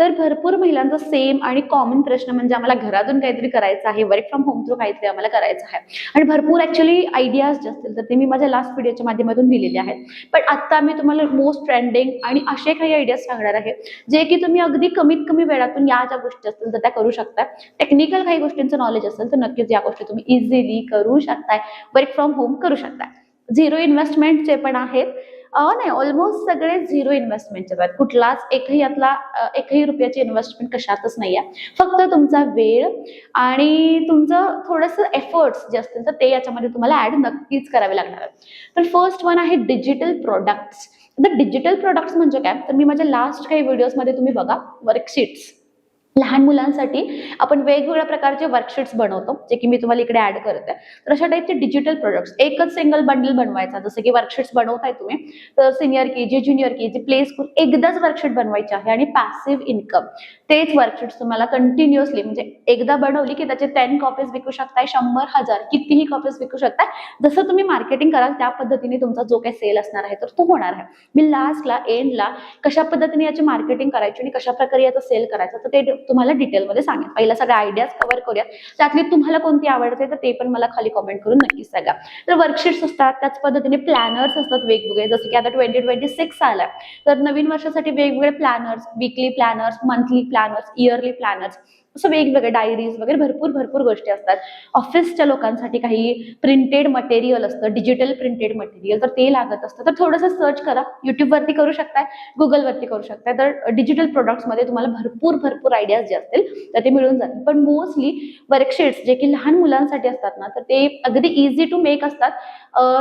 तर भरपूर महिलांचा सेम आणि कॉमन प्रश्न म्हणजे आम्हाला घरातून काहीतरी करायचं आहे, वर्क फ्रॉम होम थ्रू काहीतरी आम्हाला करायचं आहे आणि भरपूर ऍक्च्युअली आयडियाज जे असतील तर ते मी माझ्या लास्ट व्हिडिओच्या माध्यमातून दिलेले आहेत. पण आता मी तुम्हाला मोस्ट ट्रेंडिंग आणि असे काही आयडियाज सांगणार आहे जे की तुम्ही अगदी कमीत कमी वेळातून या ज्या गोष्टी असतील तर त्या करू शकता. टेक्निकल काही गोष्टींचं नॉलेज असेल तर नक्कीच या गोष्टी तुम्ही इझिली करू शकताय, वर्क फ्रॉम होम करू शकता. झिरो इन्व्हेस्टमेंटचे पण आहेत, नाही ऑलमोस्ट सगळे झिरो इन्व्हेस्टमेंटचे आहेत. कुठलाच एकही रुपयाची इन्व्हेस्टमेंट कशातच नाही आहे. फक्त तुमचा वेळ आणि तुमचं थोडंसं एफर्ट्स जे असतील तर ते याच्यामध्ये तुम्हाला ऍड नक्कीच करावे लागणार आहेत. तर फर्स्ट वन आहे डिजिटल प्रोडक्ट्स. तर डिजिटल प्रोडक्ट्स म्हणजे काय, तर मी माझ्या लास्ट काही व्हिडिओजमध्ये तुम्ही बघा, वर्कशीट्स लहान मुलांसाठी आपण वेगवेगळ्या प्रकारचे वर्कशीट्स बनवतो जे की मी तुम्हाला इकडे ऍड करते. तर अशा टाईपचे डिजिटल प्रोडक्ट्स एकच सिंगल बंडल बनवायचा, जसं की वर्कशीट्स बनवताय तुम्ही तर senior KG, junior KG, play school एकदाच वर्कशीट बनवायची आहे आणि पॅसिव्ह इन्कम तेच वर्कशीट्स तुम्हाला कंटिन्युअसली म्हणजे एकदा बनवली की त्याचे 10 कॉपीज विकू शकताय, 100, 1000 कितीही कॉपीज विकू शकताय. जसं तुम्ही मार्केटिंग कराल त्या पद्धतीने तुमचा जो काही सेल असणार आहे तर तो होणार आहे. मी लास्टला एंडला कशा पद्धतीने याची मार्केटिंग करायची आणि कशा प्रकारे याचा सेल करायचा तर ते तुम्हाला डिटेलमध्ये सांगेन. पहिला सगळ्या आयडियाज कव्हर करूया, त्यातली तुम्हाला कोणती आवडते तर ते पण मला खाली कमेंट करून नक्कीच सांगा. तर वर्कशीट्स असतात, त्याच पद्धतीने प्लॅनर्स असतात वेगवेगळे, जसे की आता 2026 आलाय तर नवीन वर्षासाठी वेगवेगळे planners, weekly planners, monthly planners, yearly planners, असं वेगवेगळे डायरीज वगैरे भरपूर गोष्टी असतात. ऑफिसच्या लोकांसाठी काही प्रिंटेड मटेरियल असतं, डिजिटल प्रिंटेड मटेरियल, तर ते लागत असतं. तर थोडंसं सर्च करा, युट्यूबवरती करू शकताय, गुगलवरती करू शकताय. तर डिजिटल प्रोडक्ट्समध्ये तुम्हाला भरपूर आयडियाज जे असतील तर ते मिळून जातील. पण मोस्टली वर्कशीट्स जे की लहान मुलांसाठी असतात ना तर ते अगदी इझी टू मेक असतात.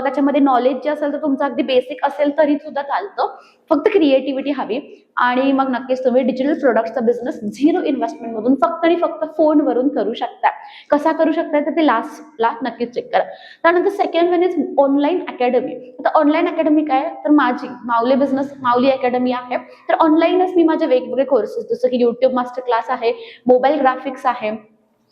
त्याच्यामध्ये नॉलेज जे असेल तर तुमचं अगदी बेसिक असेल तरी सुद्धा चालतं, फक्त क्रिएटिव्हिटी हवी. आणि मग नक्कीच तुम्ही डिजिटल प्रोडक्ट्सचा बिझनेस झिरो इन्व्हेस्टमेंट मधून फक्त आणि फक्त फोनवरून करू शकता. कसा करू शकता तर ते लास्टला नक्कीच चेक करा. त्यानंतर second one is online academy. आता ऑनलाईन अकॅडमी काय तर माझी माऊली बिझनेस माऊली अकॅडमी आहे. तर ऑनलाईनच मी माझे वेगवेगळे कोर्सेस जसं की युट्यूब मास्टर क्लास आहे, मोबाईल ग्राफिक्स आहे,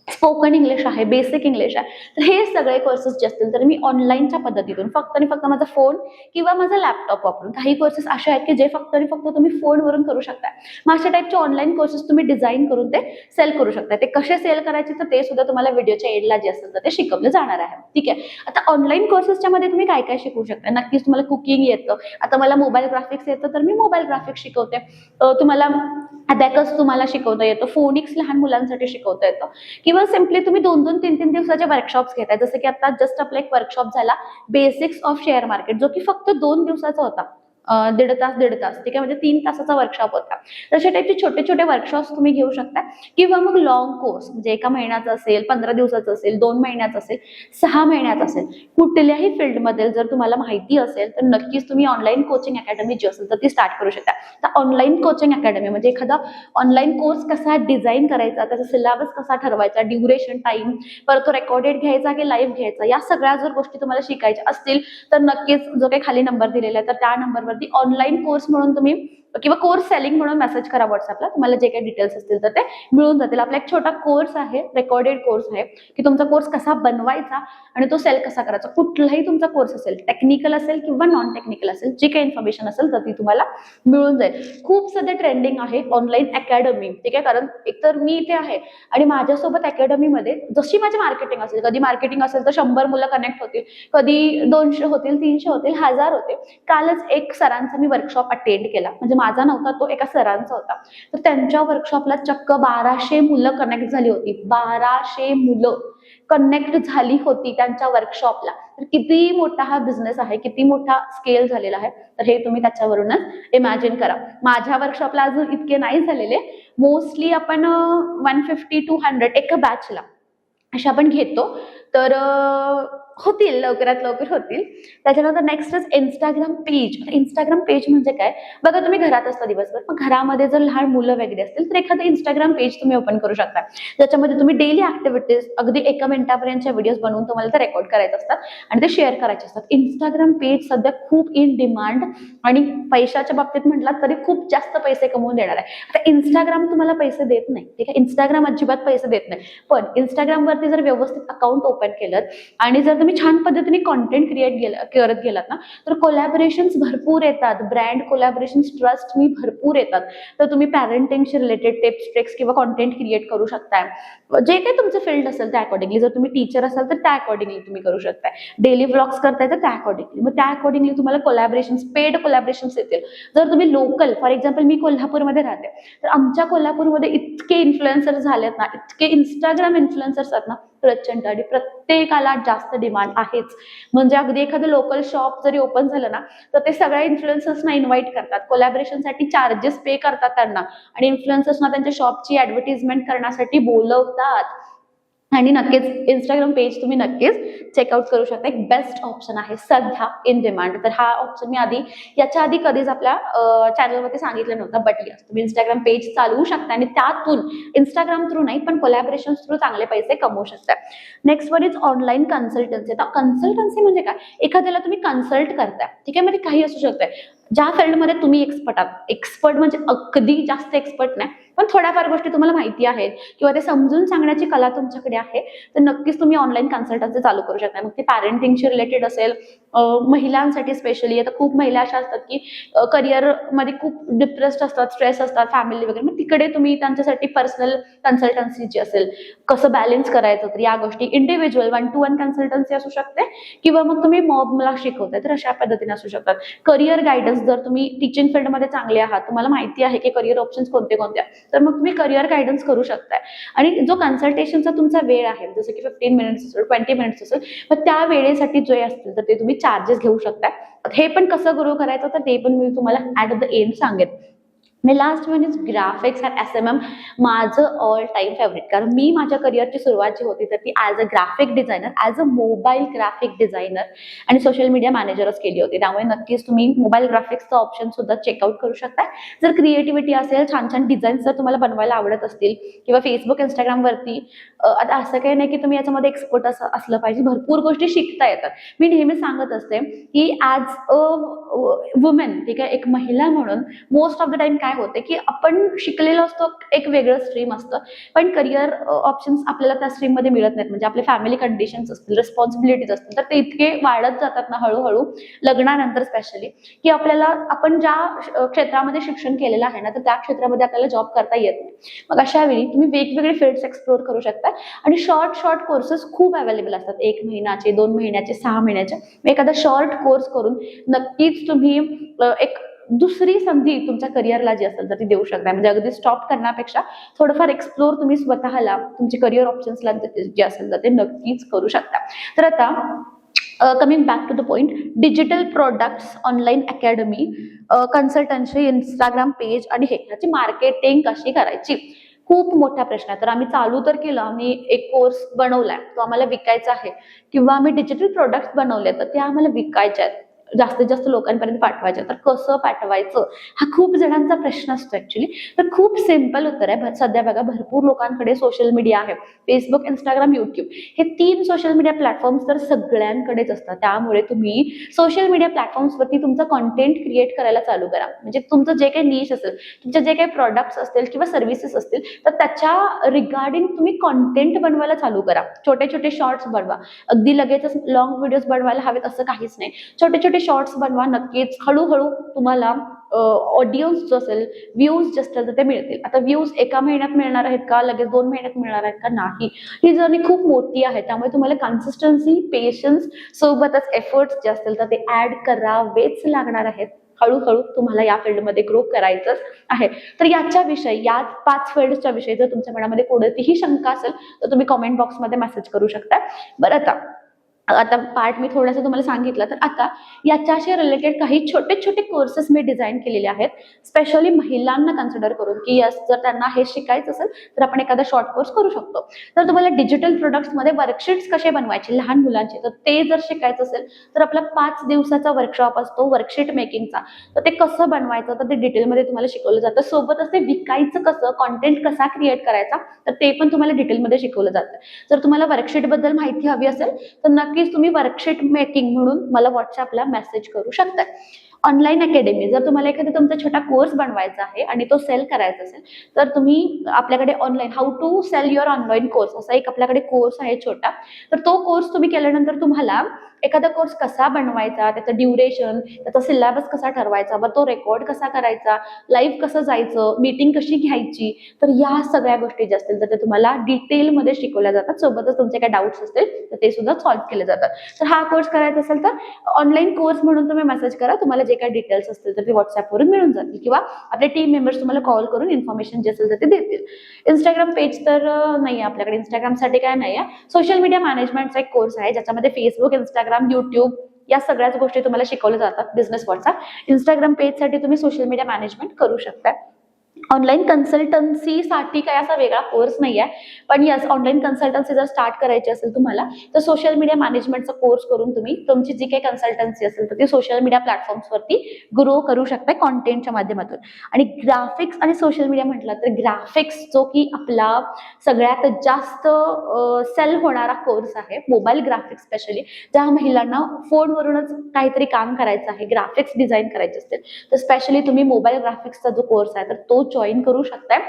स्पोकन इंग्लिश आहे, बेसिक इंग्लिश आहे, तर हे सगळे कोर्सेस जे असतील तर मी ऑनलाईनच्या पद्धतीतून फक्त आणि फक्त माझा फोन किंवा माझा लॅपटॉप वापरून, काही कोर्सेस असे आहेत की जे फक्त आणि फक्त तुम्ही फोनवरून करू शकता. मग अशा टाईपचे ऑनलाईन कोर्सेस तुम्ही डिझाईन करून ते सेल करू शकता. ते कसे सेल करायचे तर ते सुद्धा तुम्हाला व्हिडिओच्या एंडला जे असेल तर ते शिकवलं जाणार आहे. ठीक आहे. आता ऑनलाईन कोर्सेसच्या मध्ये तुम्ही काय काय शिकू शकता, नक्कीच तुम्हाला कुकिंग येतं, आता मला मोबाईल ग्राफिक्स येतं तर मी मोबाईल ग्राफिक्स शिकवते. तुम्हाला अबॅकस तुम्हाला शिकवता येतं, फोनिक्स लहान मुलांसाठी शिकवता येतं, किंवा सिम्पली तुम्ही 2-2, 3-3 दिवसाचे वर्कशॉप्स घेताय. जसं की आता जस्ट आपला एक वर्कशॉप झाला बेसिक्स ऑफ शेअर मार्केट जो की फक्त 2 दिवसाचा होता, दीड तास ठीक आहे, म्हणजे 3 तासाचा वर्कशॉप होता. तशा टाईपचे छोटे छोटे वर्कशॉप्स तुम्ही घेऊ शकता. किंवा मग लॉंग कोर्स म्हणजे 1 महिन्याचा असेल, 15 दिवसाचा असेल, 2 महिन्याचा असेल, 6 महिन्याचा असेल, कुठल्याही फील्डमध्ये जर तुम्हाला माहिती असेल तर नक्कीच तुम्ही ऑनलाईन कोचिंग अकॅडमी जी असेल तर ती स्टार्ट करू शकता. तर ऑनलाईन कोचिंग अकॅडमी म्हणजे एखादा ऑनलाईन कोर्स कसा डिझाईन करायचा, त्याचा सिलेबस कसा ठरवायचा, ड्युरेशन टाइम, परत तो रेकॉर्डेड घ्यायचा की लाईव्ह घ्यायचा, या सगळ्या जर गोष्टी तुम्हाला शिकायच्या असतील तर नक्कीच जो काही खाली नंबर दिलेला आहे तर त्या नंबरवर ऑनलाईन कोर्स म्हणून तुम्ही किंवा कोर्स सेलिंग म्हणून मेसेज करा व्हॉट्सअपला, तुम्हाला जे काही डिटेल्स असतील तर ते मिळून जातील. आपला एक छोटा कोर्स आहे, रेकॉर्डेड कोर्स आहे की तुमचा कोर्स कसा बनवायचा आणि तो सेल कसा करायचा. कुठलाही तुमचा कोर्स असेल, टेक्निकल असेल किंवा नॉन टेक्निकल असेल, जी काही इन्फॉर्मेशन असेल तर ती तुम्हाला मिळून जाईल. खूप सध्या ट्रेंडिंग आहे ऑनलाईन अकॅडमी. ठीक आहे, कारण एकतर मी इथे आहे आणि माझ्यासोबत अकॅडमीमध्ये जशी माझी मार्केटिंग असेल, कधी मार्केटिंग असेल तर 100 मुलं कनेक्ट होतील, कधी 200 होतील, 300 होतील, 1000 होते. कालच एक सरांचा मी वर्कशॉप अटेंड केला, म्हणजे माझा नव्हता तो एका सरांचा होता. तर त्यांच्या वर्कशॉपला चक्क 1200 मुलं कनेक्ट झाली होती. 1200 मुलं कनेक्ट झाली होती त्यांच्या वर्कशॉपला. तर किती मोठा हा बिझनेस आहे, किती मोठा स्केल झालेला आहे, तर हे तुम्ही त्याच्यावरूनच इमॅजिन करा. माझ्या वर्कशॉपला अजून इतके नाही झालेले, मोस्टली आपण 150 to 100 एका बॅचला अशा आपण घेतो. तर होतील, लवकरात लवकर होतील. त्याच्यानंतर नेक्स्टच इंस्टाग्राम पेज. इंस्टाग्राम पेज म्हणजे काय बघा, तुम्ही घरात असता दिवसभर, मग घरामध्ये जर लहान मुलं वगैरे असतील तर एखादं इंस्टाग्राम पेज तुम्ही ओपन करू शकता, ज्याच्यामध्ये तुम्ही डेली ऍक्टिव्हिटीज अगदी 1 मिनिटापर्यंतच्या व्हिडिओज बनवून तुम्हाला ते रेकॉर्ड करायचे असतात आणि ते शेअर करायचे असतात. इंस्टाग्राम पेज सध्या खूप इन डिमांड आणि पैशाच्या बाबतीत म्हटलं तरी खूप जास्त पैसे कमवून देणार आहे. आता इंस्टाग्राम तुम्हाला पैसे देत नाही, ठीक आहे, इंस्टाग्राम अजिबात पैसे देत नाही, पण इंस्टाग्रामवरती जर व्यवस्थित अकाउंट ओपन केलं आणि जर तुम्ही तुम्ही छान पद्धतीने कॉन्टेंट करत गेलात ना, तर कोलॅबोरेशन्स भरपूर येतात, ब्रँड कोलॅबोरेशन्स ट्रस्ट मी भरपूर येतात. तर तुम्ही पॅरेंटिंगशी रिलेटेड टिप्स ट्रिक्स किंवा कॉन्टेंट क्रिएट करू शकताय. जे काही तुमचं फील्ड असेल त्या अकॉर्डिंगली, जर तुम्ही टीचर असाल तर त्या अकॉर्डिंगली तुम्ही करू शकताय. डेली व्लॉग्स करताय तर त्या अकॉर्डिंगली, मग त्या अकॉर्डिंगली तुम्हाला कोलॅबोरेशन्स, पेड कोलॅबोरेशन्स येतील. जर तुम्ही लोकल, फॉर एक्झाम्पल मी कोल्हापूरमध्ये राहते, तर आमच्या कोल्हापूरमध्ये इतके इन्फ्लुएन्सर झालेत ना, इतके इंस्टाग्राम इन्फ्लुएन्सर्स आहेत ना प्रचंड, आणि प्रत्येकाला जास्त डिमांड आहेच. म्हणजे अगदी एखादं लोकल शॉप जरी ओपन झालं ना, तर ते सगळ्या इन्फ्लुएन्सर्सना इन्व्हाइट करतात, कोलॅबोरेशनसाठी चार्जेस पे करतात त्यांना, आणि इन्फ्लुएन्सर्सना त्यांच्या शॉपची ऍडव्हर्टिजमेंट करण्यासाठी बोलवतात. आणि नक्कीच इंस्टाग्राम पेज तुम्ही नक्कीच चेकआउट करू शकता. एक बेस्ट ऑप्शन आहे सध्या इन डिमांड. तर हा ऑप्शन मी याच्या आधी कधीच आपल्या चॅनलमध्ये सांगितलं नव्हतं, बट यस तुम्ही इंस्टाग्राम पेज चालवू शकता आणि त्यातून इंस्टाग्राम थ्रू नाही पण कोलॅबोरेशन थ्रू चांगले पैसे कमवू शकता. Next one is online consultancy. आता कन्सल्टन्सी म्हणजे काय? एखाद्याला तुम्ही कन्सल्ट करताय, ठीक आहे, मध्ये काही असू शकतंय. ज्या फील्डमध्ये तुम्ही एक्सपर्ट आहात, एक्सपर्ट म्हणजे अगदी जास्त एक्सपर्ट नाही, पण थोड्याफार गोष्टी तुम्हाला माहिती आहेत किंवा ते समजून सांगण्याची कला तुमच्याकडे आहे, तर नक्कीच तुम्ही ऑनलाईन कन्सल्टन्सी चालू करू शकता. मग ते पॅरेंटिंगशी रिलेटेड असेल, महिलांसाठी स्पेशली. आता खूप महिला अशा असतात की करिअरमध्ये खूप डिप्रेस्ड असतात, स्ट्रेस असतात, फॅमिली वगैरे, मग तिकडे तुम्ही त्यांच्यासाठी पर्सनल कन्सल्टन्सी जी असेल, कसं बॅलन्स करायचं, तर या गोष्टी इंडिव्हिज्युअल 1-to-1 कन्सल्टन्सी असू शकते, किंवा मग तुम्ही मॉबला शिकवताय तर अशा पद्धतीने असू शकतात. करिअर गायडन्स, जर तुम्ही टीचिंग फील्डमध्ये चांगले आहात, तुम्हाला माहिती आहे की करिअर ऑप्शन्स कोणते कोणते, तर मग तुम्ही करिअर गायडन्स करू शकताय. आणि जो कन्सल्टेशनचा तुमचा वेळ आहे, जसं की 15 मिनिट्स असेल, 20 मिनिट्स असेल, मग त्या वेळेसाठी जे असतील तर ते तुम्ही चार्जेस घेऊ शकताय. हे पण कसं ग्रो करायचं तर ते पण मी तुम्हाला ऍट द एंड सांगेन. आणि last one is graphics and SMM. माझं ऑल टाइम फेवरेट, कारण मी माझ्या करिअरची सुरुवात जी होती तर ती as a graphic designer, as a mobile graphic designer आणि सोशल मीडिया मॅनेजरच केली होती. त्यामुळे नक्कीच तुम्ही मोबाईल ग्राफिक्सचा ऑप्शन सुद्धा चेकआउट करू शकता. जर क्रिएटिव्हिटी असेल, छान छान डिझाईन्स जर तुम्हाला बनवायला आवडत असतील, किंवा फेसबुक इंस्टाग्रामवरती, आता असं काही नाही की तुम्ही याच्यामध्ये एक्सपर्ट असलं पाहिजे, भरपूर गोष्टी शिकता येतात. मी नेहमी सांगत असते की ॲज अ वुमेन, ठीक आहे, एक महिला म्हणून मोस्ट ऑफ द टाइम काय होते की आपण शिकलेलो असतो, एक वेगळं स्ट्रीम असतं, पण करिअर ऑप्शन्स आपल्याला त्या स्ट्रीम मध्ये मिळत नाहीत. म्हणजे आपले फॅमिली कंडिशन्स असतील, रिस्पॉन्सिबिलिटीज असतील, तर ते इतके वाढत जातात ना हळूहळू, लग्नानंतर स्पेशली, की आपण ज्या क्षेत्रामध्ये शिक्षण केलेलं आहे ना, तर त्या क्षेत्रामध्ये आपल्याला जॉब करता येत नाही. मग अशा वेळी तुम्ही वेगवेगळे फील्ड्स एक्सप्लोर करू शकता, आणि शॉर्ट कोर्सेस खूप अवेलेबल असतात, 1 महिन्याचे, 2 महिन्याचे, 6 महिन्याचे. एखादा शॉर्ट कोर्स करून नक्कीच तुम्ही एक दुसरी संधी तुमच्या करिअरला जी असेल तर ती देऊ शकता. म्हणजे अगदी स्टॉप करण्यापेक्षा थोडंफार एक्सप्लोर तुम्ही स्वतःला तुमचे करिअर ऑप्शन्सला जे असेल तर ते नक्कीच करू शकता. तर आता coming back to the point, digital products, online academy, consultancy, Instagram page, आणि ह्याची मार्केटिंग कशी करायची, खूप मोठा प्रश्न आहे. तर आम्ही चालू तर केलं, आम्ही एक कोर्स बनवलाय, तो आम्हाला विकायचा आहे, किंवा आम्ही डिजिटल प्रोडक्ट्स बनवले तर ते आम्हाला विकायचे आहेत, जास्तीत जास्त लोकांपर्यंत पाठवायचं. तर कसं पाठवायचं हा खूप जणांचा प्रश्न असतो ऍक्च्युली. तर खूप सिंपल उत्तर आहे. सध्या बघा भरपूर लोकांकडे सोशल मीडिया आहे, फेसबुक, इंस्टाग्राम, युट्यूब, हे 3 सोशल मीडिया प्लॅटफॉर्म्स तर सगळ्यांकडेच असतात. त्यामुळे तुम्ही सोशल मीडिया प्लॅटफॉर्म्सवरती तुमचं कॉन्टेंट क्रिएट करायला चालू करा. म्हणजे तुमचं जे काही नीश असेल, तुमचे जे काही प्रोडक्ट्स असतील किंवा सर्व्हिसेस असतील, तर त्याच्या रिगार्डिंग तुम्ही कॉन्टेंट बनवायला चालू करा. छोटे छोटे शॉर्ट्स बनवा, अगदी लगेचच लॉंग व्हिडिओज बनवायला हवेत असं काहीच नाही. छोटे छोटे शॉर्ट्स बनवा, नक्कीच हळूहळू तुम्हाला ऑडियन्स जो असेल, व्ह्यूज जे असतील तर ते मिळतील. आता व्ह्यूज एका महिन्यात मिळणार आहेत का, लगेच 2 महिन्यात मिळणार आहेत का, नाही. ही जर्नी खूप मोठी आहे, त्यामुळे तुम्हाला कन्सिस्टन्सी, पेशन्स सोबतच एफर्ट्स जे असतील तर ते ऍड करावेच लागणार आहेत. हळूहळू तुम्हाला या फील्डमध्ये ग्रो करायचंच आहे. तर याच्याविषयी, या 5 फील्ड्सच्या विषयी जर तुमच्या मनामध्ये कोणतीही शंका असेल तर तुम्ही कमेंट बॉक्समध्ये मेसेज करू शकता. बरं, आता पार्ट मी थोडासा तुम्हाला सांगितलं, तर आता याच्याशी रिलेटेड काही छोटे छोटे कोर्सेस मी डिझाईन केलेले आहेत, स्पेशली महिलांना कन्सिडर करून, की यस जर त्यांना हे शिकायचं असेल तर आपण एखादा शॉर्ट कोर्स करू शकतो. तर तुम्हाला डिजिटल प्रोडक्ट्समध्ये वर्कशीट्स कसे बनवायचे लहान मुलांचे, तर ते जर शिकायचं असेल तर आपला 5 दिवसाचा वर्कशॉप असतो वर्कशीट मेकिंगचा. तर ते कसं बनवायचं तर ते डिटेलमध्ये तुम्हाला शिकवलं जातं. सोबतच ते विकायचं कसं, कॉन्टेंट कसा क्रिएट करायचा, तर ते पण तुम्हाला डिटेलमध्ये शिकवलं जातं. जर तुम्हाला वर्कशीट बद्दल माहिती हवी असेल तर नक्की तुम्ही वर्कशीट मेकिंग म्हणून मला व्हॉट्सअपला मेसेज करू शकता. ऑनलाईन अकॅडमी, जर तुम्हाला एखादा तुमचा छोटा कोर्स बनवायचा आहे आणि तो सेल करायचा असेल तर तुम्ही आपल्याकडे online how to sell your online course असा एक आपल्याकडे कोर्स आहे छोटा. तर तो कोर्स तुम्ही केल्यानंतर तुम्हाला एखादा कोर्स कसा बनवायचा, त्याचं ड्युरेशन, त्याचा सिलेबस कसा ठरवायचा, व तो रेकॉर्ड कसा करायचा, लाईव्ह कसं जायचं, मीटिंग कशी घ्यायची, तर या सगळ्या गोष्टी ज्या असतील तर ते तुम्हाला डिटेलमध्ये शिकवल्या जातात. सोबतच तुमचे काही डाऊट्स असतील तर ते सुद्धा सॉल्व्ह केले जातात. तर हा कोर्स करायचा असेल तर ऑनलाईन कोर्स म्हणून तुम्ही मेसेज करा. तुम्हाला जे काही डिटेल्स असतील तर ते व्हॉट्सअपवरून मिळून जातील किंवा आपले टीम मेंबर्स तुम्हाला कॉल करून इन्फॉर्मेशन जे असेल तर ते देतील. इंस्टाग्राम पेज तर नाही आहे आपल्याकडे, इंस्टाग्रामसाठी काय नाही आहे. सोशल मीडिया मॅनेजमेंटचा एक कोर्स आहे ज्याच्यामध्ये फेसबुक, इंस्टाग्राम, युट्यूब या सगळ्याच गोष्टी तुम्हाला शिकवल्या जातात बिझनेस व्हॉट्सअप. इंस्टाग्राम पेजसाठी तुम्ही सोशल मीडिया मॅनेजमेंट करू शकता. ऑनलाईन कन्सल्टन्सीसाठी काय असा वेगळा कोर्स नाही आहे, पण यस ऑनलाईन कन्सल्टन्सी जर स्टार्ट करायची असेल तुम्हाला तर सोशल मीडिया मॅनेजमेंटचा कोर्स करून तुम्ही तुमची जी काही कन्सल्टन्सी असेल तर ती सोशल मीडिया प्लॅटफॉर्म्सवरती ग्रो करू शकता कॉन्टेंटच्या माध्यमातून. आणि ग्राफिक्स आणि सोशल मीडिया म्हटलं तर ग्राफिक्स जो की आपला सगळ्यात जास्त सेल होणारा कोर्स आहे, मोबाईल ग्राफिक्स स्पेशली ज्या महिलांना फोनवरूनच काहीतरी काम करायचं आहे, ग्राफिक्स डिझाईन करायचे असतील तर स्पेशली तुम्ही मोबाईल ग्राफिक्सचा जो कोर्स आहे तर तो जॉईन करू शकताय.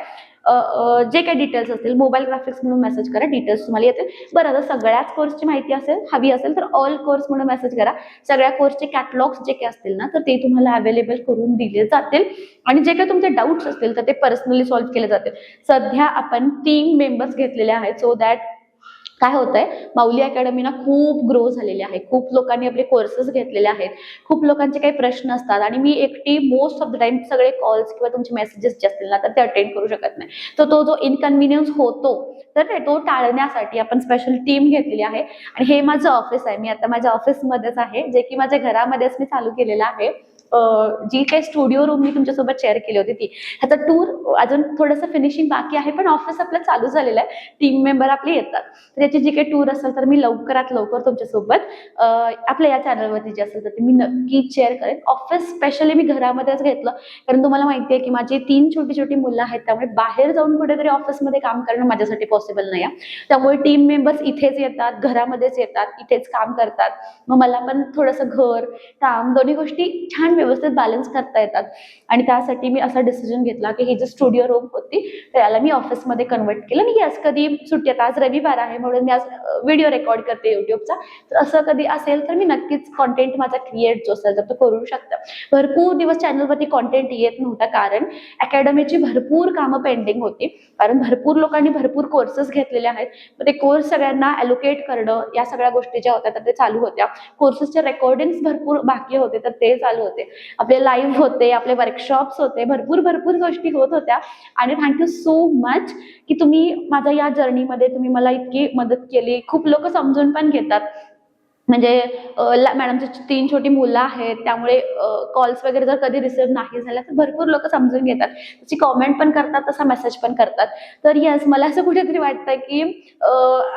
जे काही डिटेल्स असतील मोबाईल ग्राफिक्स म्हणून मेसेज करा, डिटेल्स तुम्हाला येतील. बरं, जर सगळ्याच कोर्सची माहिती हवी असेल तर ऑल कोर्स म्हणून मेसेज करा. सगळ्या कोर्सचे कॅटलॉग्स जे काही असतील ना तर ते तुम्हाला अवेलेबल करून दिले जातील आणि जे काही तुमचे डाऊट्स असतील तर ते पर्सनली सॉल्व्ह केले जातील. सध्या आपण 3 मेंबर्स घेतलेले आहेत सो दॅट काय होतंय, माऊली अकॅडमी ना खूप ग्रो झालेली आहे. खूप लोकांनी आपले कोर्सेस घेतलेले आहेत, खूप लोकांचे काही प्रश्न असतात आणि मी एकटी मोस्ट ऑफ द टाइम सगळे कॉल्स किंवा तुमचे मेसेजेस जे असतील ना तर ते अटेंड करू शकत नाही. तर तो जो इनकन्व्हिनियन्स होतो तर तो टाळण्यासाठी आपण स्पेशल टीम घेतलेली आहे. आणि हे माझं ऑफिस आहे, मी आता माझ्या ऑफिसमध्येच आहे जे की माझ्या घरामध्येच मी चालू केलेलं आहे. जी काही स्टुडिओ रूम मी तुमच्यासोबत शेअर केली होती ती, ह्याचा टूर अजून थोडंसं फिनिशिंग बाकी आहे पण ऑफिस आपलं चालू झालेलं आहे, टीम मेंबर आपले येतात. तर याची जी काही टूर असेल तर मी लवकरात लवकर तुमच्यासोबत आपल्या या चॅनलवरती जे असेल तर ते मी नक्की शेअर करेन. ऑफिस स्पेशली मी घरामध्येच घेतलं कारण तुम्हाला माहिती आहे की माझी 3 छोटी छोटी मुलं आहेत, त्यामुळे बाहेर जाऊन कुठेतरी ऑफिसमध्ये काम करणं माझ्यासाठी पॉसिबल नाही आहे. त्यामुळे टीम मेंबर्स इथेच येतात, घरामध्येच येतात, इथेच काम करतात. मग मला पण थोडंसं घर काम दोन्ही गोष्टी छान व्यवस्थित बॅलन्स करता येतात आणि त्यासाठी मी असा डिसिजन घेतला की ही जी स्टुडिओ रूम होती त्याला मी ऑफिसमध्ये कन्वर्ट केलं. आणि आज कधी सुट्टी, आता आज रविवार आहे म्हणून मी आज व्हिडिओ रेकॉर्ड करते युट्यूबचा, तर असं कधी असेल तर मी नक्कीच कॉन्टेंट माझा क्रिएट जो असेल तर तो करू शकता. भरपूर दिवस चॅनलवरती कॉन्टेंट येत नव्हता कारण अकॅडमीची भरपूर कामं पेंडिंग होती, कारण भरपूर लोकांनी भरपूर कोर्सेस घेतलेले आहेत. ते कोर्स सगळ्यांना अलोकेट करणं या सगळ्या गोष्टी ज्या होत्या तर ते चालू होत्या. कोर्सेसचे रेकॉर्डिंग्स भरपूर बाकी होते तर ते चालू होते, आपले लाईव्ह होते, आपले वर्कशॉप्स होते, भरपूर भरपूर गोष्टी होत होत्या. आणि थँक्यू सो मच की तुम्ही माझ्या या जर्नीमध्ये तुम्ही मला इतकी मदत केली. खूप लोक समजून पण घेतात, म्हणजे मॅडमची 3 छोटी मुलं आहेत त्यामुळे कॉल्स वगैरे जर कधी रिसिव्ह नाही झाल्या तर भरपूर लोक समजून घेतात, त्याची कॉमेंट पण करतात, तसा मेसेज पण करतात. तर यस, मला असं कुठेतरी वाटतं की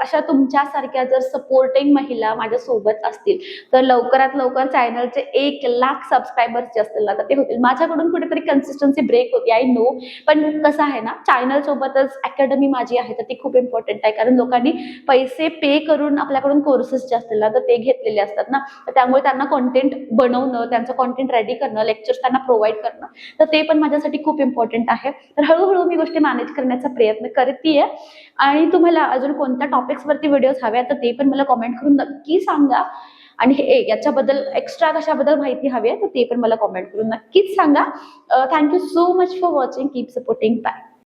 अशा तुमच्यासारख्या जर सपोर्टिंग महिला माझ्या सोबत असतील तर लवकरात लवकर चॅनलचे 1 लाख सबस्क्रायबर्स जे असतील ना तर ते होतील. माझ्याकडून कुठेतरी कन्सिस्टन्सी ब्रेक होती, आय नो, पण कसं आहे ना, चॅनल सोबतच अकॅडमी माझी आहे तर ती खूप इम्पॉर्टंट आहे कारण लोकांनी पैसे पे करून आपल्याकडून कोर्सेस जे असतील ना तर ते घेतलेले असतात ना, तर त्यामुळे त्यांना कॉन्टेंट बनवणं, त्यांचं कॉन्टेंट रेडी करणं, लेक्चर्स त्यांना प्रोव्हाइड करणं, तर ते पण माझ्यासाठी खूप इम्पॉर्टंट आहे. तर हळूहळू मी गोष्टी मॅनेज करण्याचा प्रयत्न करतेय. आणि तुम्हाला अजून कोणत्या टॉपिक्सवरती व्हिडिओज हव्या तर ते पण मला कॉमेंट करून नक्की सांगा. आणि याच्याबद्दल एक्स्ट्रा कशाबद्दल माहिती हवी आहे तर ते पण मला कॉमेंट करून नक्कीच सांगा. Thank you so much for watching, keep supporting, bye.